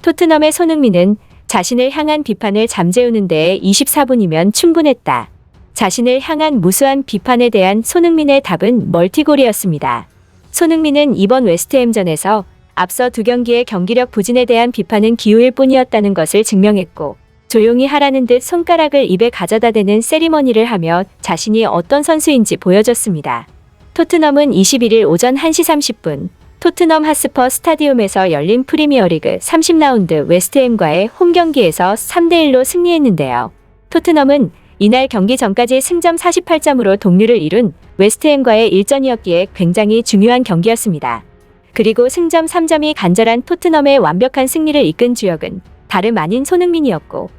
토트넘의 손흥민은 자신을 향한 비판을 잠재우는 데에 24분이면 충분했다. 자신을 향한 무수한 비판에 대한 손흥민의 답은 멀티골이었습니다. 손흥민은 이번 웨스트햄전에서 앞서 두 경기의 경기력 부진에 대한 비판은 기우일 뿐이었다는 것을 증명했고, 조용히 하라는 듯 손가락을 입에 가져다 대는 세리머니를 하며 자신이 어떤 선수인지 보여줬습니다. 토트넘은 21일 오전 1시 30분 토트넘 핫스퍼 스타디움에서 열린 프리미어리그 30라운드 웨스트햄과의 홈경기에서 3대1로 승리했는데요. 토트넘은 이날 경기 전까지 승점 48점으로 동률을 이룬 웨스트햄과의 일전이었기에 굉장히 중요한 경기였습니다. 그리고 승점 3점이 간절한 토트넘의 완벽한 승리를 이끈 주역은 다름 아닌 손흥민이었고,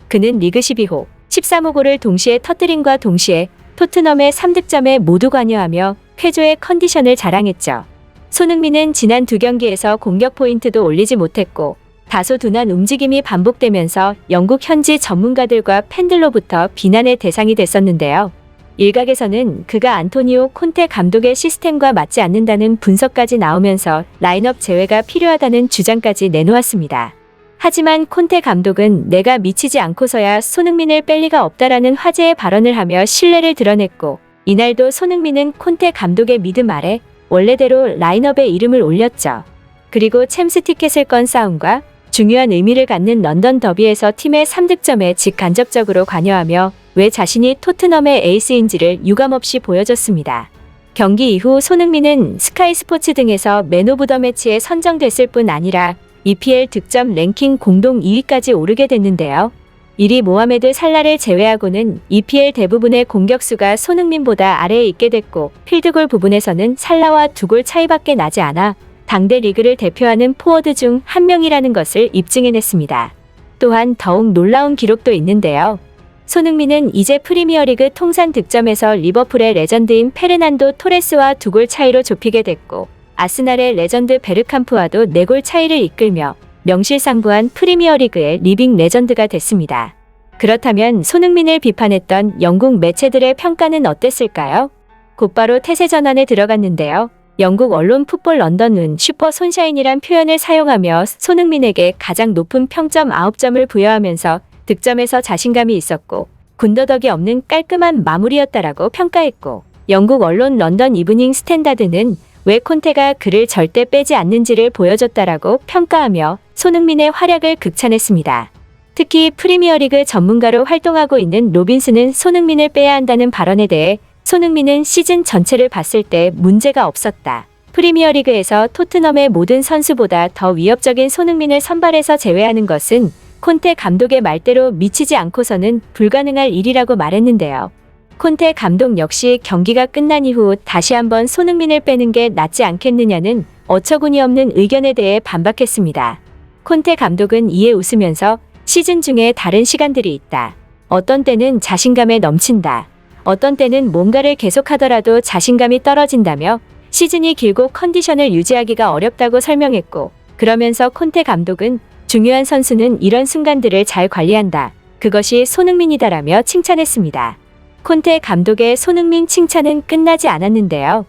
그는 리그 12호, 13호 골을 동시에 터뜨림과 동시에 토트넘의 3득점에 모두 관여하며 쾌조의 컨디션을 자랑했죠. 손흥민은 지난 두 경기에서 공격 포인트도 올리지 못했고 다소 둔한 움직임이 반복되면서 영국 현지 전문가들과 팬들로부터 비난의 대상이 됐었는데요. 일각에서는 그가 안토니오 콘테 감독의 시스템과 맞지 않는다는 분석까지 나오면서 라인업 제외가 필요하다는 주장까지 내놓았습니다. 하지만 콘테 감독은 내가 미치지 않고서야 손흥민을 뺄 리가 없다라는 화제의 발언을 하며 신뢰를 드러냈고, 이날도 손흥민은 콘테 감독의 믿음 아래 원래대로 라인업에 이름을 올렸죠. 그리고 챔스 티켓을 건 싸움과 중요한 의미를 갖는 런던 더비에서 팀의 3득점에 직간접적으로 관여하며 왜 자신이 토트넘의 에이스인지를 유감없이 보여줬습니다. 경기 이후 손흥민은 스카이 스포츠 등에서 맨 오브 더 매치에 선정됐을 뿐 아니라 EPL 득점 랭킹 공동 2위까지 오르게 됐는데요. 1위 모하메드 살라를 제외하고는 EPL 대부분의 공격수가 손흥민보다 아래에 있게 됐고, 필드골 부분에서는 살라와 2골 차이밖에 나지 않아 당대 리그를 대표하는 포워드 중 한 명이라는 것을 입증해냈습니다. 또한 더욱 놀라운 기록도 있는데요. 손흥민은 이제 프리미어리그 통산 득점에서 리버풀의 레전드인 페르난도 토레스와 2골 차이로 좁히게 됐고, 아스날의 레전드 베르캄프와도 4골 차이를 이끌며 명실상부한 프리미어리그의 리빙 레전드가 됐습니다. 그렇다면 손흥민을 비판했던 영국 매체들의 평가는 어땠을까요? 곧바로 태세 전환에 들어갔는데요. 영국 언론 풋볼 런던은 슈퍼 손샤인이란 표현을 사용하며 손흥민에게 가장 높은 평점 9점을 부여하면서 득점에서 자신감이 있었고 군더더기 없는 깔끔한 마무리였다라고 평가했고, 영국 언론 런던 이브닝 스탠다드는 왜 콘테가 그를 절대 빼지 않는지를 보여줬다라고 평가하며 손흥민의 활약을 극찬했습니다. 특히 프리미어리그 전문가로 활동하고 있는 로빈스는 손흥민을 빼야 한다는 발언에 대해 손흥민은 시즌 전체를 봤을 때 문제가 없었다. 프리미어리그에서 토트넘의 모든 선수보다 더 위협적인 손흥민을 선발해서 제외하는 것은 콘테 감독의 말대로 미치지 않고서는 불가능할 일이라고 말했는데요. 콘테 감독 역시 경기가 끝난 이후 다시 한번 손흥민을 빼는 게 낫지 않겠느냐는 어처구니 없는 의견에 대해 반박했습니다. 콘테 감독은 이에 웃으면서 시즌 중에 다른 시간들이 있다. 어떤 때는 자신감에 넘친다. 어떤 때는 뭔가를 계속하더라도 자신감이 떨어진다며 시즌이 길고 컨디션을 유지하기가 어렵다고 설명했고, 그러면서 콘테 감독은 중요한 선수는 이런 순간들을 잘 관리한다. 그것이 손흥민이다라며 칭찬했습니다. 콘테 감독의 손흥민 칭찬은 끝나지 않았는데요.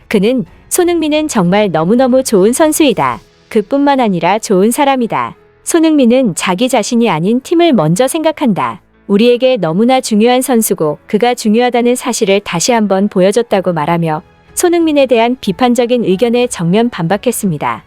그는 손흥민은 정말 너무너무 좋은 선수이다. 그뿐만 아니라 좋은 사람이다. 손흥민은 자기 자신이 아닌 팀을 먼저 생각한다. 우리에게 너무나 중요한 선수고 그가 중요하다는 사실을 다시 한번 보여줬다고 말하며 손흥민에 대한 비판적인 의견에 정면 반박했습니다.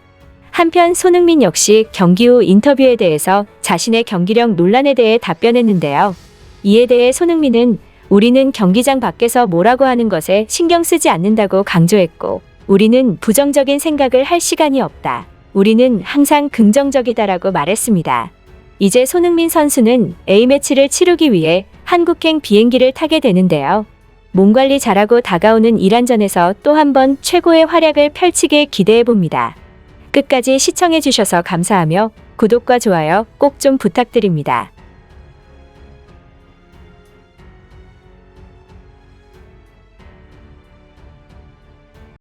한편 손흥민 역시 경기 후 인터뷰에 대해서 자신의 경기력 논란에 대해 답변했는데요. 이에 대해 손흥민은 우리는 경기장 밖에서 뭐라고 하는 것에 신경 쓰지 않는다고 강조했고, 우리는 부정적인 생각을 할 시간이 없다. 우리는 항상 긍정적이다라고 말했습니다. 이제 손흥민 선수는 A매치를 치르기 위해 한국행 비행기를 타게 되는데요. 몸 관리 잘하고 다가오는 이란전에서 또 한 번 최고의 활약을 펼치길 기대해봅니다. 끝까지 시청해주셔서 감사하며 구독과 좋아요 꼭 좀 부탁드립니다.